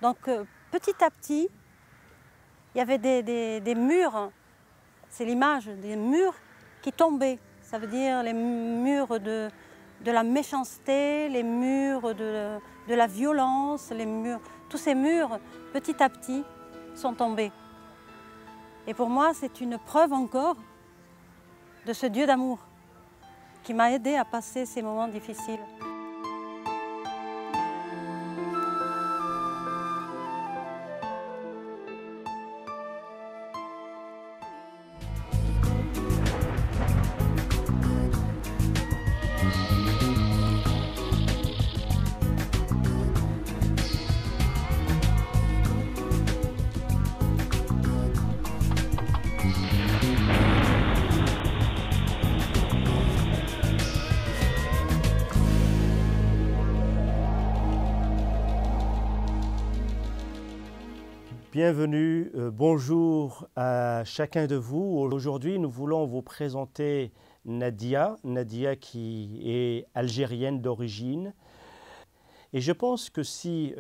Donc petit à petit, il y avait des murs, c'est l'image des murs qui tombaient. Ça veut dire les murs de la méchanceté, les murs de la violence, les murs, tous ces murs, petit à petit, sont tombés. Et pour moi, c'est une preuve encore de ce Dieu d'amour qui m'a aidé à passer ces moments difficiles. Bienvenue, bonjour à chacun de vous. Aujourd'hui, nous voulons vous présenter Nadia. Nadia qui est algérienne d'origine. Et je pense que si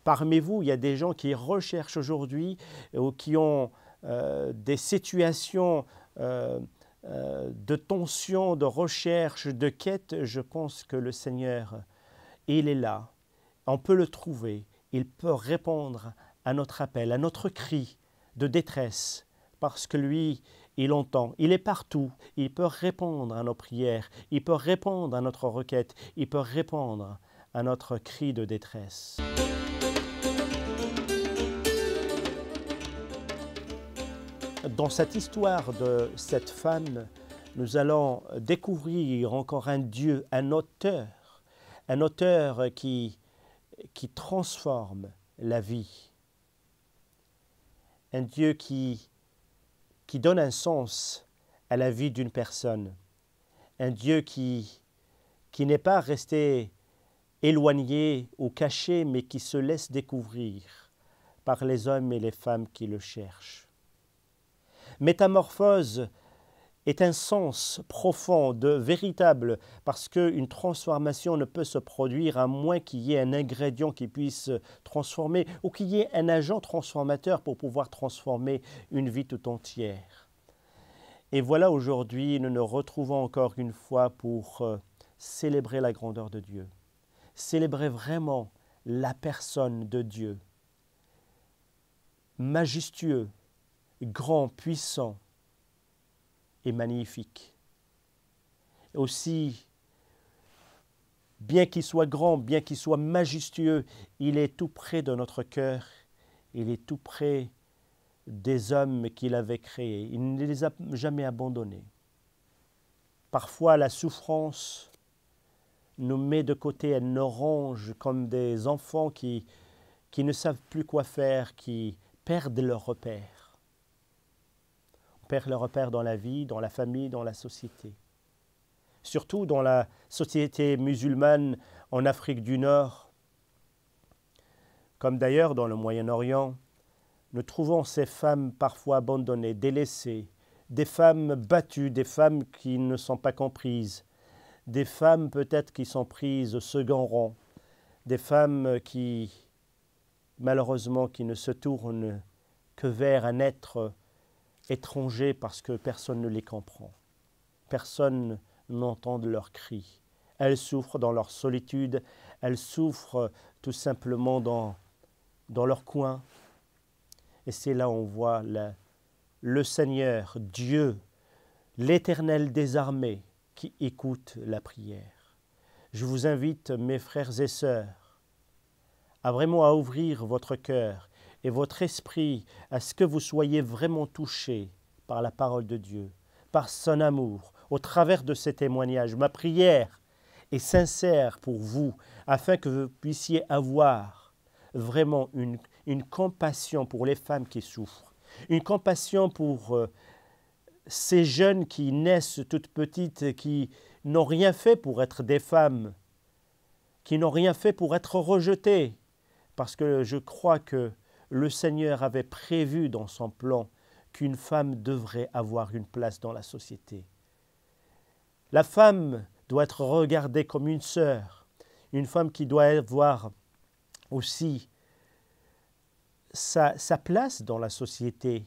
parmi vous, il y a des gens qui recherchent aujourd'hui ou qui ont des situations de tension, de recherche, de quête, je pense que le Seigneur, il est là. On peut le trouver. Il peut répondre à notre appel, à notre cri de détresse, parce que lui, il entend, il est partout, il peut répondre à nos prières, il peut répondre à notre requête, il peut répondre à notre cri de détresse. Dans cette histoire de cette femme, nous allons découvrir encore un Dieu, un auteur qui transforme la vie. Un Dieu qui donne un sens à la vie d'une personne. Un Dieu qui n'est pas resté éloigné ou caché, mais qui se laisse découvrir par les hommes et les femmes qui le cherchent. Métamorphose est un sens profond, véritable, parce qu'une transformation ne peut se produire à moins qu'il y ait un ingrédient qui puisse transformer ou qu'il y ait un agent transformateur pour pouvoir transformer une vie tout entière. Et voilà, aujourd'hui, nous nous retrouvons encore une fois pour célébrer la grandeur de Dieu, célébrer vraiment la personne de Dieu, majestueux, grand, puissant et magnifique. Aussi, bien qu'il soit grand, bien qu'il soit majestueux, il est tout près de notre cœur, il est tout près des hommes qu'il avait créés. Il ne les a jamais abandonnés. Parfois, la souffrance nous met de côté, elle nous ronge comme des enfants qui ne savent plus quoi faire, qui perdent leur repère. Perd leur repère dans la vie, dans la famille, dans la société. Surtout dans la société musulmane en Afrique du Nord, comme d'ailleurs dans le Moyen-Orient, nous trouvons ces femmes parfois abandonnées, délaissées, des femmes battues, des femmes qui ne sont pas comprises, des femmes peut-être qui sont prises au second rang, des femmes qui, malheureusement, qui ne se tournent que vers un être étrangers parce que personne ne les comprend. Personne n'entend leurs cris. Elles souffrent dans leur solitude, elles souffrent tout simplement dans leur coin. Et c'est là où on voit le Seigneur, Dieu, l'Éternel des armées, qui écoute la prière. Je vous invite, mes frères et sœurs, à vraiment ouvrir votre cœur et votre esprit à ce que vous soyez vraiment touchés par la parole de Dieu, par son amour, au travers de ces témoignages. Ma prière est sincère pour vous, afin que vous puissiez avoir vraiment une compassion pour les femmes qui souffrent, une compassion pour ces jeunes qui naissent toutes petites, qui n'ont rien fait pour être des femmes, qui n'ont rien fait pour être rejetées, parce que je crois que le Seigneur avait prévu dans son plan qu'une femme devrait avoir une place dans la société. La femme doit être regardée comme une sœur, une femme qui doit avoir aussi sa place dans la société,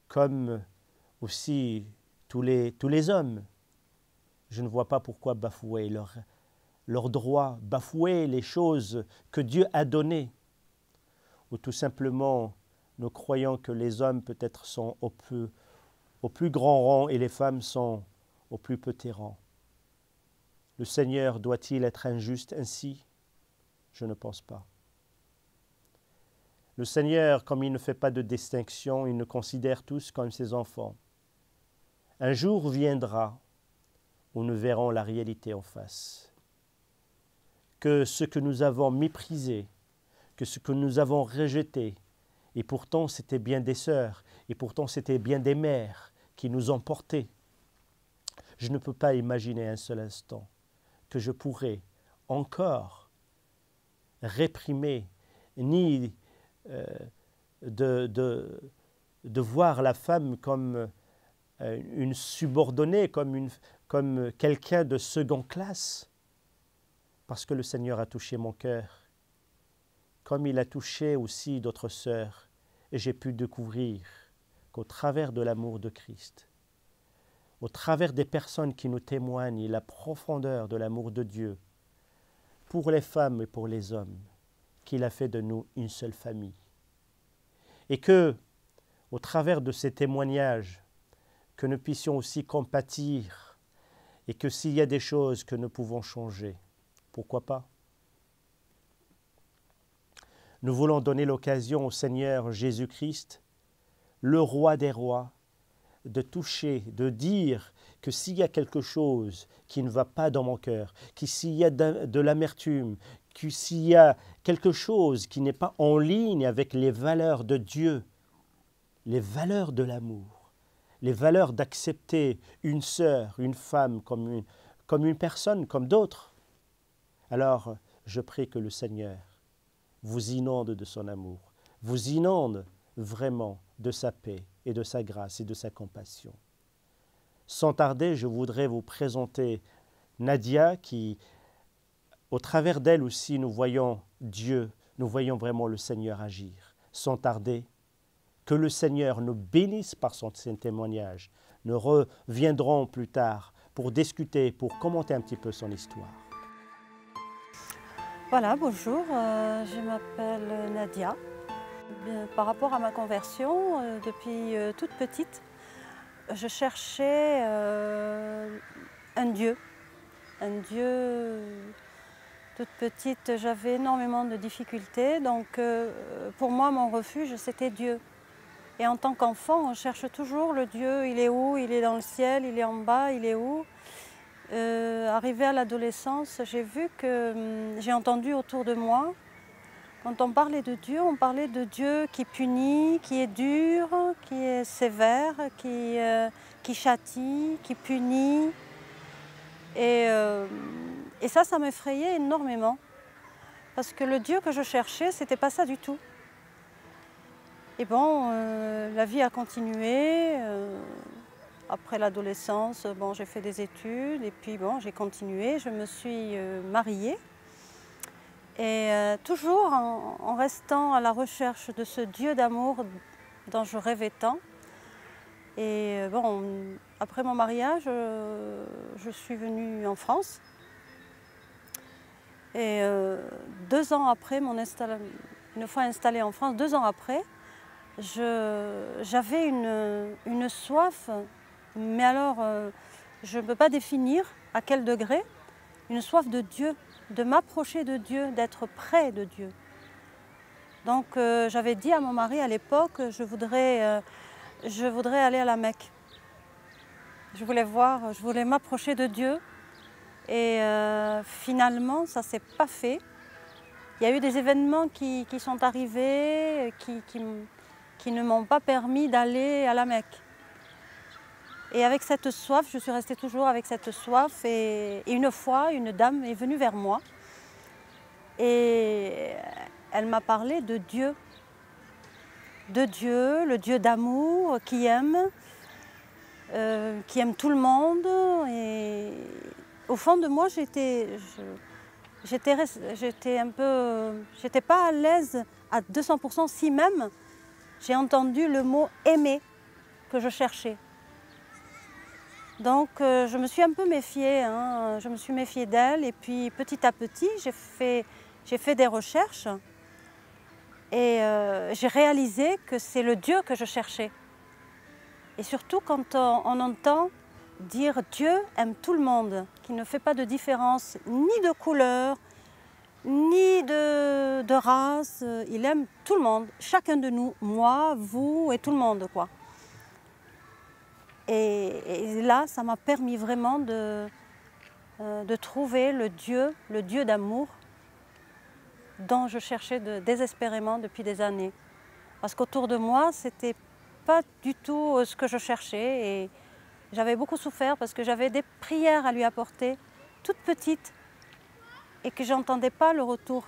comme aussi tous les hommes. Je ne vois pas pourquoi bafouer leurs droits, bafouer les choses que Dieu a données. Ou tout simplement, nous croyons que les hommes peut-être sont au plus grand rang et les femmes sont au plus petit rang. Le Seigneur doit-il être injuste ainsi? Je ne pense pas. Le Seigneur, comme il ne fait pas de distinction, il nous considère tous comme ses enfants. Un jour viendra où nous verrons la réalité en face. Que ce que nous avons méprisé, que ce que nous avons rejeté, et pourtant c'était bien des sœurs, et pourtant c'était bien des mères qui nous ont portés. Je ne peux pas imaginer un seul instant que je pourrais encore réprimer, ni de voir la femme comme une subordonnée, comme quelqu'un de seconde classe, parce que le Seigneur a touché mon cœur, comme il a touché aussi d'autres sœurs, et j'ai pu découvrir qu'au travers de l'amour de Christ, au travers des personnes qui nous témoignent la profondeur de l'amour de Dieu, pour les femmes et pour les hommes, qu'il a fait de nous une seule famille. Et que, au travers de ces témoignages, que nous puissions aussi compatir, et que s'il y a des choses que nous pouvons changer, pourquoi pas? Nous voulons donner l'occasion au Seigneur Jésus-Christ, le roi des rois, de toucher, de dire que s'il y a quelque chose qui ne va pas dans mon cœur, que s'il y a de l'amertume, que s'il y a quelque chose qui n'est pas en ligne avec les valeurs de Dieu, les valeurs de l'amour, les valeurs d'accepter une sœur, une femme comme une personne, comme d'autres, alors je prie que le Seigneur vous inonde de son amour, vous inonde vraiment de sa paix et de sa grâce et de sa compassion. Sans tarder, je voudrais vous présenter Nadia qui, au travers d'elle aussi, nous voyons Dieu, nous voyons vraiment le Seigneur agir. Sans tarder, que le Seigneur nous bénisse par son témoignage. Nous reviendrons plus tard pour discuter, pour commenter un petit peu son histoire. Voilà, bonjour, je m'appelle Nadia. Par rapport à ma conversion, depuis toute petite, je cherchais un Dieu. Un Dieu, toute petite, j'avais énormément de difficultés, donc pour moi, mon refuge, c'était Dieu. Et en tant qu'enfant, on cherche toujours le Dieu, il est où? Il est dans le ciel, il est en bas, il est où? Arrivé à l'adolescence, j'ai entendu autour de moi, quand on parlait de Dieu, on parlait de Dieu qui punit, qui est dur, qui est sévère, qui châtie, qui punit. Et ça m'effrayait énormément. Parce que le Dieu que je cherchais, c'était pas ça du tout. Et bon, la vie a continué. Après l'adolescence, bon, j'ai fait des études et puis bon, j'ai continué. Je me suis mariée. Et toujours en restant à la recherche de ce Dieu d'amour dont je rêvais tant. Et bon, après mon mariage, je suis venue en France. Et 2 ans après, une fois installée en France, 2 ans après, j'avais une soif, mais alors je ne peux pas définir à quel degré, une soif de Dieu, de m'approcher de Dieu, d'être près de Dieu. Donc j'avais dit à mon mari à l'époque, je voudrais aller à la Mecque. Je voulais m'approcher de Dieu. Et finalement, ça ne s'est pas fait. Il y a eu des événements qui sont arrivés, qui ne m'ont pas permis d'aller à la Mecque. Et avec cette soif, je suis restée toujours avec cette soif. Et une fois, une dame est venue vers moi et elle m'a parlé de Dieu. De Dieu, le Dieu d'amour qui aime tout le monde. Et au fond de moi, j'étais pas à l'aise à 200% si même j'ai entendu le mot aimer que je cherchais. Donc je me suis un peu méfiée, hein. Je me suis méfiée d'elle et puis petit à petit j'ai fait des recherches et j'ai réalisé que c'est le Dieu que je cherchais. Et surtout quand on entend dire Dieu aime tout le monde, qu'il ne fait pas de différence ni de couleur, ni de race, il aime tout le monde, chacun de nous, moi, vous et tout le monde, quoi. Et là, ça m'a permis vraiment de trouver le Dieu d'amour dont je cherchais désespérément depuis des années. Parce qu'autour de moi, c'était pas du tout ce que je cherchais et j'avais beaucoup souffert parce que j'avais des prières à lui apporter, toutes petites, et que je n'entendais pas le retour.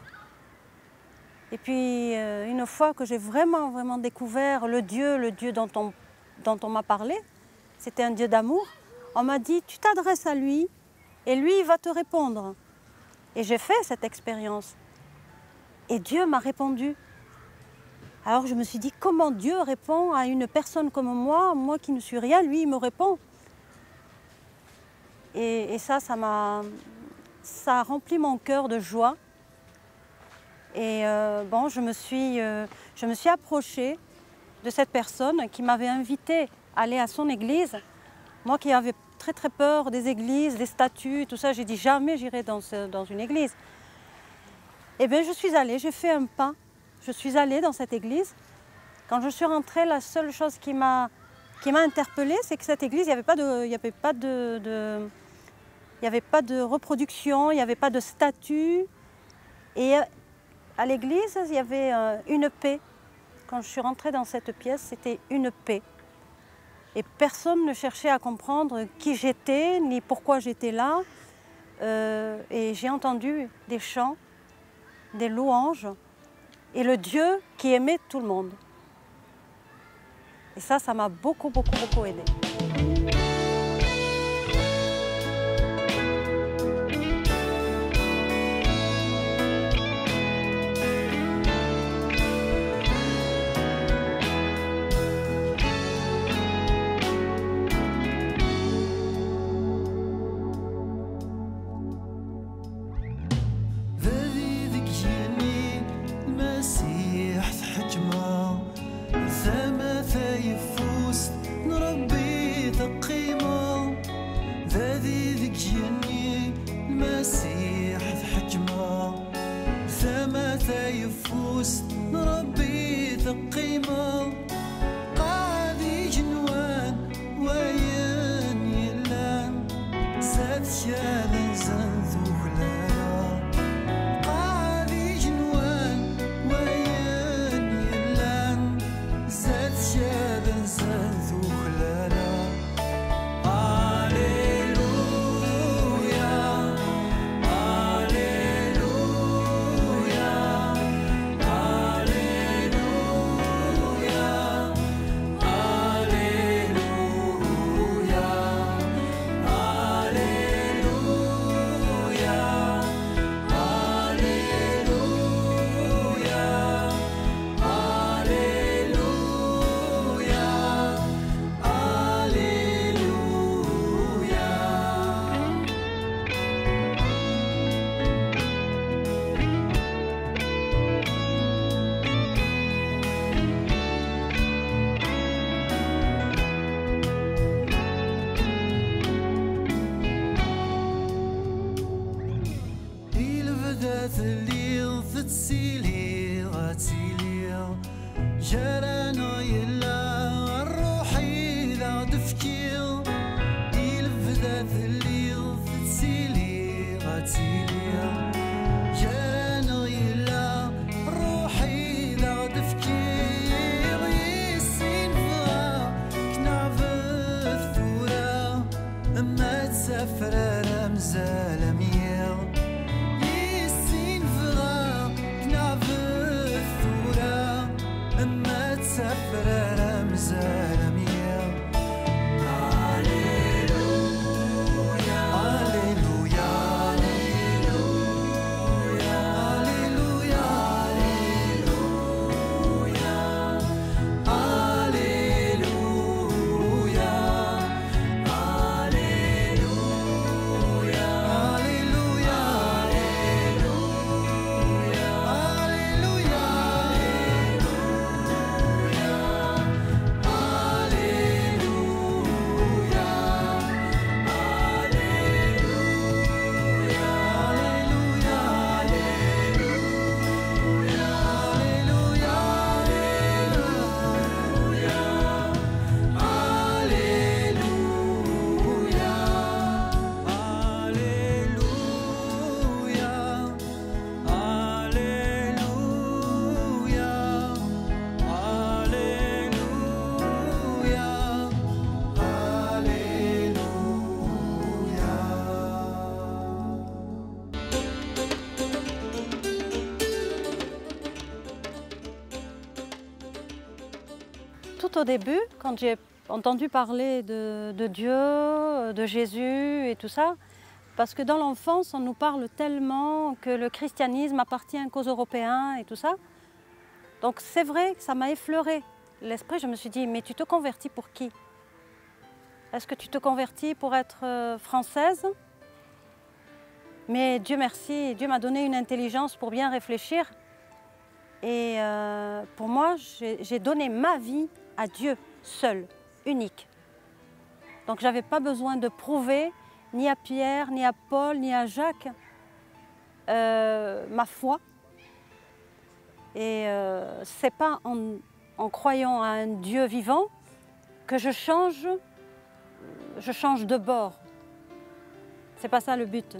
Et puis, une fois que j'ai vraiment découvert le Dieu dont on m'a parlé, c'était un Dieu d'amour, on m'a dit « tu t'adresses à lui et lui, il va te répondre ». Et j'ai fait cette expérience. Et Dieu m'a répondu. Alors je me suis dit « comment Dieu répond à une personne comme moi qui ne suis rien, lui, il me répond ». Et ça a rempli mon cœur de joie. Et bon, je me suis approchée de cette personne qui m'avait invitée à aller à son église. Moi qui avais très peur des églises, des statues, tout ça, j'ai dit jamais j'irai dans une église. Et bien je suis allée, j'ai fait un pas. Je suis allée dans cette église. Quand je suis rentrée, la seule chose qui m'a interpellée, c'est que cette église, il n'y avait pas de reproduction, il n'y avait pas de statue. Et à l'église, il y avait une paix. Quand je suis rentrée dans cette pièce, c'était une paix. Et personne ne cherchait à comprendre qui j'étais, ni pourquoi j'étais là. Et j'ai entendu des chants, des louanges, et le Dieu qui aimait tout le monde. Et ça m'a beaucoup aidée. يفوز نربي ثقيمة قاعدي جنوان وين يلان زاد شاذن زنذو هلالا قاعدي جنوان وين يلان زاد شاذن زنذو هلالا جرانا يلا الروحي ذا دفكيل يلفذا الليل تسيلي غتسيلي جرانا يلا الروحي ذا دفكيل يسين فضا كنعف الثورة اما تسافر رمزة لميل يسين فضا كنعف الثورة اما تسافر رمزة لميل هاليلويا هاليلويا Tout au début, quand j'ai entendu parler de Dieu, de Jésus et tout ça, parce que dans l'enfance, on nous parle tellement que le christianisme appartient qu'aux Européens et tout ça. Donc c'est vrai que ça m'a effleuré l'esprit. Je me suis dit, mais tu te convertis pour qui? Est-ce que tu te convertis pour être française? Mais Dieu merci, Dieu m'a donné une intelligence pour bien réfléchir. Et pour moi, j'ai donné ma vie à Dieu seul, unique. Donc je n'avais pas besoin de prouver, ni à Pierre, ni à Paul, ni à Jacques, ma foi. Et ce n'est pas en croyant à un Dieu vivant que je change de bord. Ce n'est pas ça le but.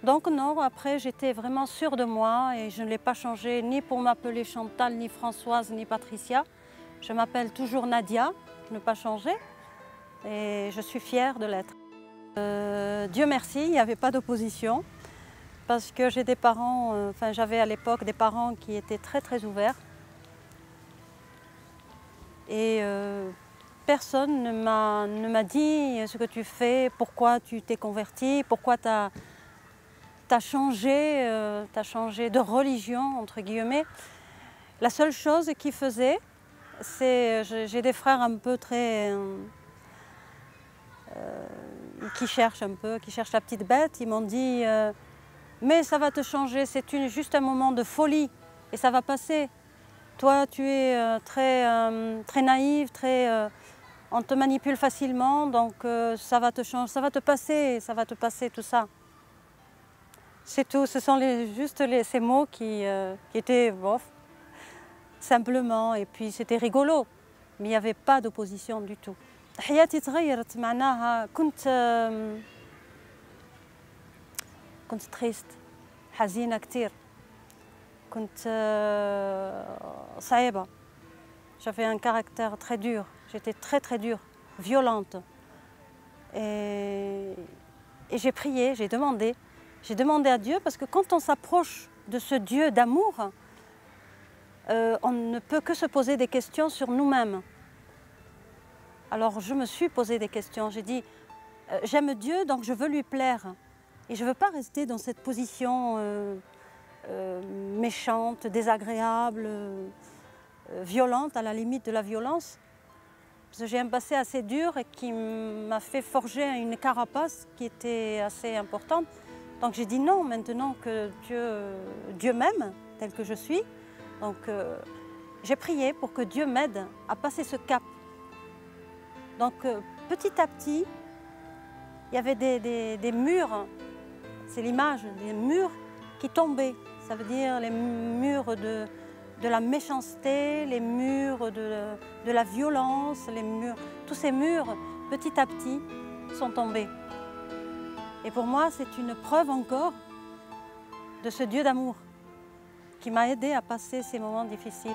Donc non, après j'étais vraiment sûre de moi et je ne l'ai pas changé ni pour m'appeler Chantal, ni Françoise, ni Patricia. Je m'appelle toujours Nadia, je n'ai pas changé et je suis fière de l'être. Dieu merci, il n'y avait pas d'opposition parce que j'ai des parents, j'avais à l'époque des parents qui étaient très très ouverts. Et personne ne m'a dit ce que tu fais, pourquoi tu t'es converti, pourquoi tu as changé de religion, entre guillemets. La seule chose qu'ils faisaient, c'est, j'ai des frères un peu très... qui cherchent la petite bête. Ils m'ont dit, mais ça va te changer, c'est juste un moment de folie et ça va passer. Toi, tu es très naïve, on te manipule facilement, donc ça va te changer, ça va te passer tout ça. C'est tout, ce sont juste ces mots qui étaient bof, simplement, et puis c'était rigolo, mais il n'y avait pas d'opposition du tout. حياتي تغيرت معناها كنت تريست حزينة كتير كنت صعيبة. J'avais un caractère très dur, j'étais très dure, violente. Et j'ai prié, j'ai demandé à Dieu, parce que quand on s'approche de ce Dieu d'amour, on ne peut que se poser des questions sur nous-mêmes. Alors je me suis posé des questions, j'ai dit, j'aime Dieu donc je veux lui plaire. Et je ne veux pas rester dans cette position méchante, désagréable, violente, à la limite de la violence. Parce que j'ai un passé assez dur et qui m'a fait forger une carapace qui était assez importante. Donc j'ai dit non, maintenant que Dieu m'aime tel que je suis. Donc j'ai prié pour que Dieu m'aide à passer ce cap. Donc petit à petit, il y avait des murs, c'est l'image, des murs qui tombaient. Ça veut dire les murs de la méchanceté, les murs de la violence, tous ces murs, petit à petit, sont tombés. Et pour moi, c'est une preuve encore de ce Dieu d'amour qui m'a aidé à passer ces moments difficiles.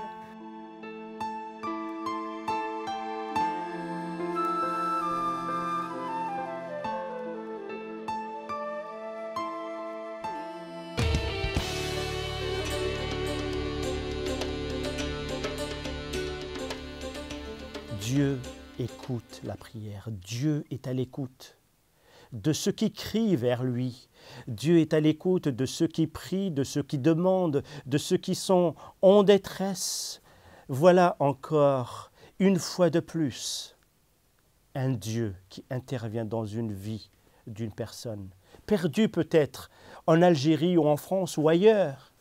Dieu écoute la prière, Dieu est à l'écoute de ceux qui crient vers lui. Dieu est à l'écoute de ceux qui prient, de ceux qui demandent, de ceux qui sont en détresse. Voilà encore, une fois de plus, un Dieu qui intervient dans une vie d'une personne, perdue peut-être en Algérie ou en France ou ailleurs.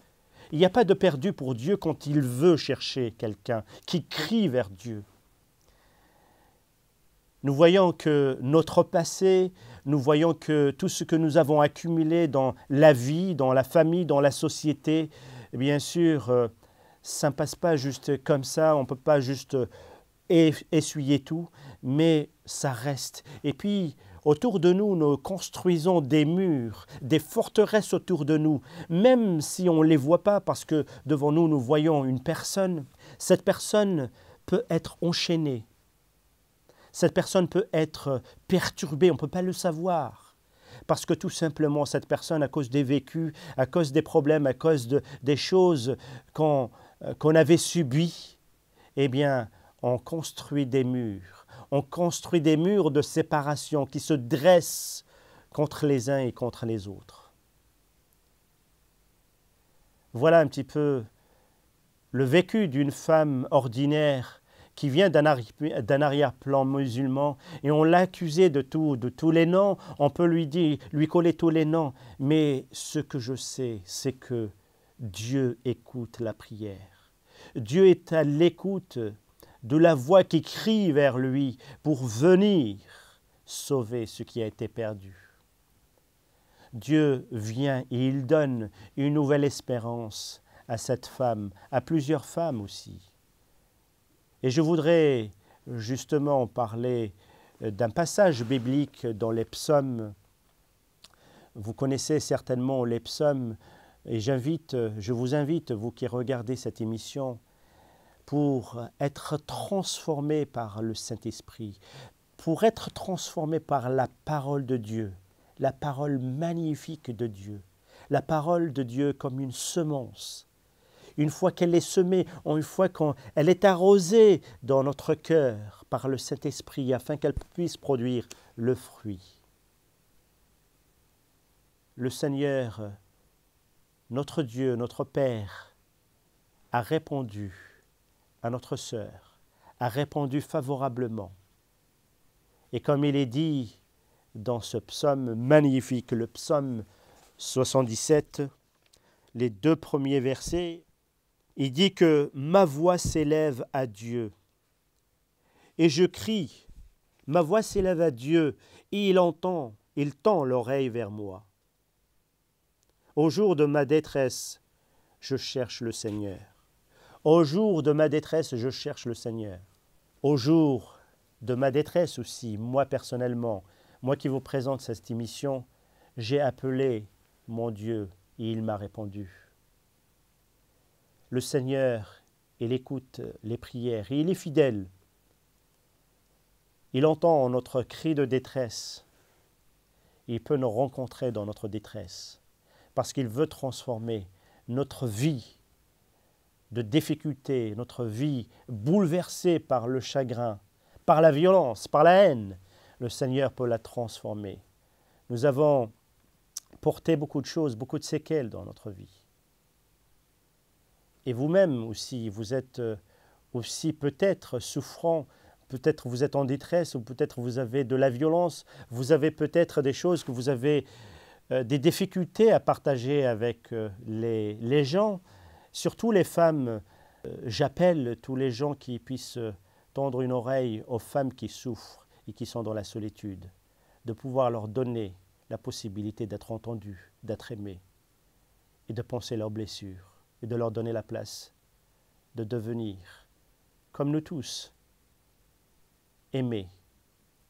Il n'y a pas de perdu pour Dieu quand il veut chercher quelqu'un qui crie vers Dieu. Nous voyons que notre passé, nous voyons que tout ce que nous avons accumulé dans la vie, dans la famille, dans la société, bien sûr, ça ne passe pas juste comme ça, on ne peut pas juste essuyer tout, mais ça reste. Et puis, autour de nous, nous construisons des murs, des forteresses autour de nous, même si on ne les voit pas, parce que devant nous, nous voyons une personne. Cette personne peut être enchaînée. Cette personne peut être perturbée, on ne peut pas le savoir. Parce que tout simplement, cette personne, à cause des vécus, à cause des problèmes, à cause des choses qu'on avait subies, eh bien, on construit des murs. On construit des murs de séparation qui se dressent contre les uns et contre les autres. Voilà un petit peu le vécu d'une femme ordinaire qui vient d'un arrière-plan musulman et on l'a accusée de tous les noms, on peut lui coller tous les noms. Mais ce que je sais, c'est que Dieu écoute la prière. Dieu est à l'écoute de la voix qui crie vers lui pour venir sauver ce qui a été perdu. Dieu vient et il donne une nouvelle espérance à cette femme, à plusieurs femmes aussi. Et je voudrais justement parler d'un passage biblique dans les psaumes. Vous connaissez certainement les psaumes et je vous invite, vous qui regardez cette émission, pour être transformés par le Saint-Esprit, pour être transformés par la parole de Dieu, la parole magnifique de Dieu, la parole de Dieu comme une semence. Une fois qu'elle est semée, une fois qu'elle est arrosée dans notre cœur par le Saint-Esprit afin qu'elle puisse produire le fruit. Le Seigneur, notre Dieu, notre Père, a répondu à notre sœur, a répondu favorablement. Et comme il est dit dans ce psaume magnifique, le psaume 77, les 2 premiers versets, il dit que « Ma voix s'élève à Dieu, et je crie, ma voix s'élève à Dieu, et il tend l'oreille vers moi. Au jour de ma détresse, je cherche le Seigneur. Au jour de ma détresse, je cherche le Seigneur. Au jour de ma détresse aussi, moi personnellement, moi qui vous présente cette émission, j'ai appelé mon Dieu et il m'a répondu. Le Seigneur, il écoute les prières et il est fidèle. Il entend notre cri de détresse. Il peut nous rencontrer dans notre détresse parce qu'il veut transformer notre vie de difficulté, notre vie bouleversée par le chagrin, par la violence, par la haine. Le Seigneur peut la transformer. Nous avons porté beaucoup de choses, beaucoup de séquelles dans notre vie. Et vous-même aussi, vous êtes aussi peut-être souffrant, peut-être vous êtes en détresse, ou peut-être vous avez de la violence, vous avez peut-être des choses que vous avez des difficultés à partager avec les gens, surtout les femmes. J'appelle tous les gens qui puissent tendre une oreille aux femmes qui souffrent et qui sont dans la solitude, de pouvoir leur donner la possibilité d'être entendues, d'être aimées et de penser leurs blessures et de leur donner la place de devenir, comme nous tous, aimés,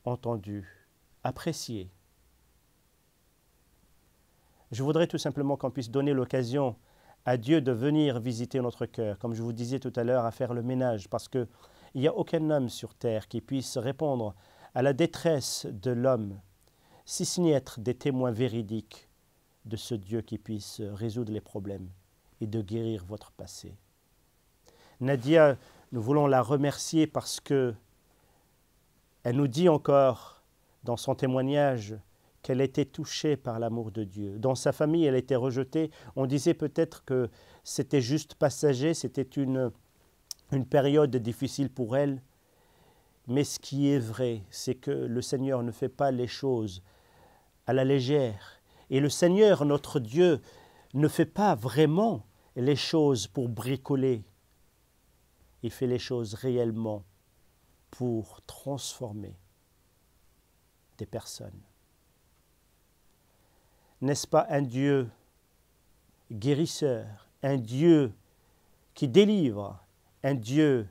entendus, appréciés. Je voudrais tout simplement qu'on puisse donner l'occasion à Dieu de venir visiter notre cœur, comme je vous disais tout à l'heure, à faire le ménage, parce qu'il n'y a aucun homme sur terre qui puisse répondre à la détresse de l'homme, si ce n'est être des témoins véridiques de ce Dieu qui puisse résoudre les problèmes et de guérir votre passé. Nadia, nous voulons la remercier parce que elle nous dit encore dans son témoignage qu'elle était touchée par l'amour de Dieu. Dans sa famille, elle était rejetée. On disait peut-être que c'était juste passager, c'était une période difficile pour elle. Mais ce qui est vrai, c'est que le Seigneur ne fait pas les choses à la légère. Et le Seigneur, notre Dieu, ne fait pas vraiment les choses pour bricoler. Il fait les choses réellement pour transformer des personnes. N'est-ce pas un Dieu guérisseur, un Dieu qui délivre, un Dieu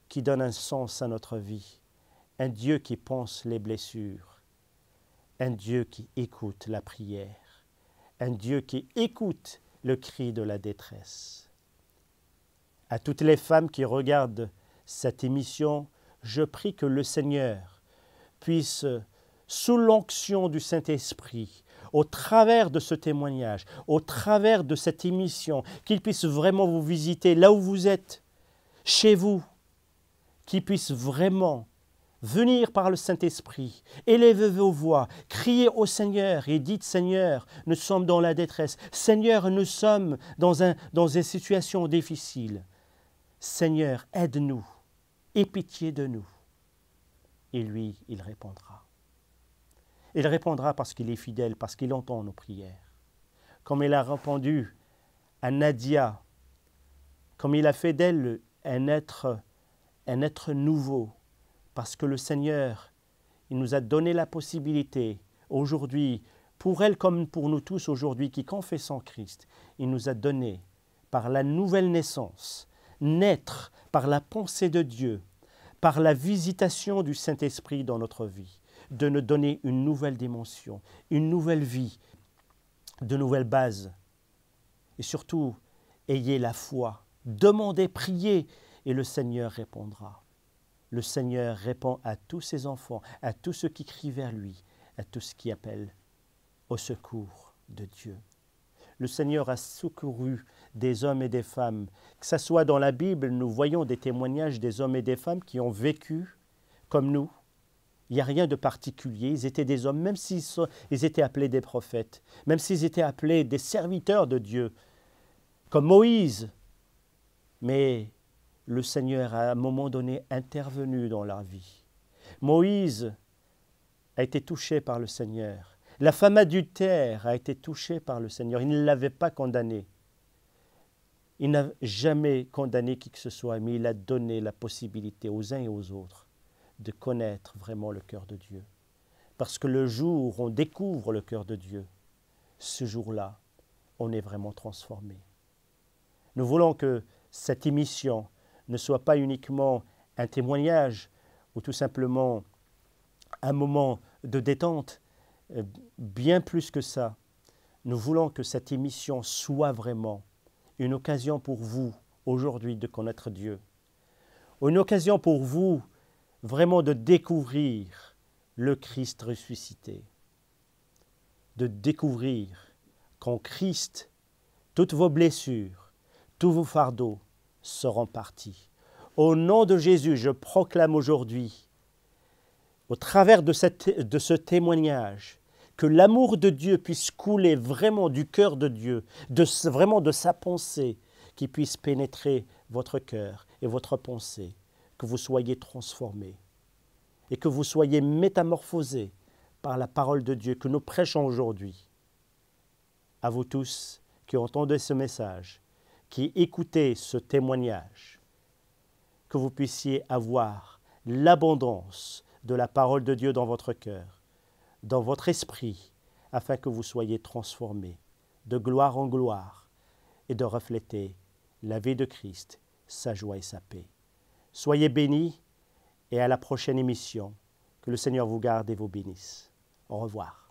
qui donne un sens à notre vie, un Dieu qui pense les blessures, un Dieu qui écoute la prière, un Dieu qui écoute le cri de la détresse. À toutes les femmes qui regardent cette émission, je prie que le Seigneur puisse, sous l'onction du Saint-Esprit, au travers de ce témoignage, au travers de cette émission, qu'il puisse vraiment vous visiter là où vous êtes, chez vous, qui puisse vraiment venir par le Saint-Esprit, élevez vos voix, criez au Seigneur et dites, Seigneur, nous sommes dans la détresse. Seigneur, nous sommes dans des situations difficiles. Seigneur, aide-nous, aie pitié de nous. Et lui, il répondra. Il répondra parce qu'il est fidèle, parce qu'il entend nos prières. Comme il a répondu à Nadia, comme il a fait d'elle un être nouveau, parce que le Seigneur, il nous a donné la possibilité aujourd'hui, pour elle comme pour nous tous aujourd'hui qui confessons Christ, il nous a donné par la nouvelle naissance, naître par la pensée de Dieu, par la visitation du Saint-Esprit dans notre vie, de nous donner une nouvelle dimension, une nouvelle vie, de nouvelles bases. Et surtout, ayez la foi, demandez, priez, et le Seigneur répondra. Le Seigneur répond à tous ses enfants, à tous ceux qui crient vers lui, à tous ceux qui appellent au secours de Dieu. Le Seigneur a secouru des hommes et des femmes. Que ce soit dans la Bible, nous voyons des témoignages des hommes et des femmes qui ont vécu comme nous. Il n'y a rien de particulier. Ils étaient des hommes, même s'ils étaient appelés des prophètes, même s'ils étaient appelés des serviteurs de Dieu, comme Moïse. Mais le Seigneur a à un moment donné intervenu dans leur vie. Moïse a été touché par le Seigneur. La femme adultère a été touchée par le Seigneur. Il ne l'avait pas condamnée. Il n'a jamais condamné qui que ce soit, mais il a donné la possibilité aux uns et aux autres de connaître vraiment le cœur de Dieu. Parce que le jour où on découvre le cœur de Dieu, ce jour-là, on est vraiment transformé. Nous voulons que cette émission ne soit pas uniquement un témoignage ou tout simplement un moment de détente, bien plus que ça. Nous voulons que cette émission soit vraiment une occasion pour vous aujourd'hui de connaître Dieu, une occasion pour vous vraiment de découvrir le Christ ressuscité, de découvrir qu'en Christ, toutes vos blessures, tous vos fardeaux seront partis. Au nom de Jésus, je proclame aujourd'hui, au travers de ce témoignage, que l'amour de Dieu puisse couler vraiment du cœur de Dieu, vraiment de sa pensée, qui puisse pénétrer votre cœur et votre pensée, que vous soyez transformés et que vous soyez métamorphosés par la parole de Dieu que nous prêchons aujourd'hui. À vous tous qui entendez ce message, qui écoutez ce témoignage, que vous puissiez avoir l'abondance de la parole de Dieu dans votre cœur, dans votre esprit, afin que vous soyez transformés de gloire en gloire et de refléter la vie de Christ, sa joie et sa paix. Soyez bénis et à la prochaine émission. Que le Seigneur vous garde et vous bénisse. Au revoir.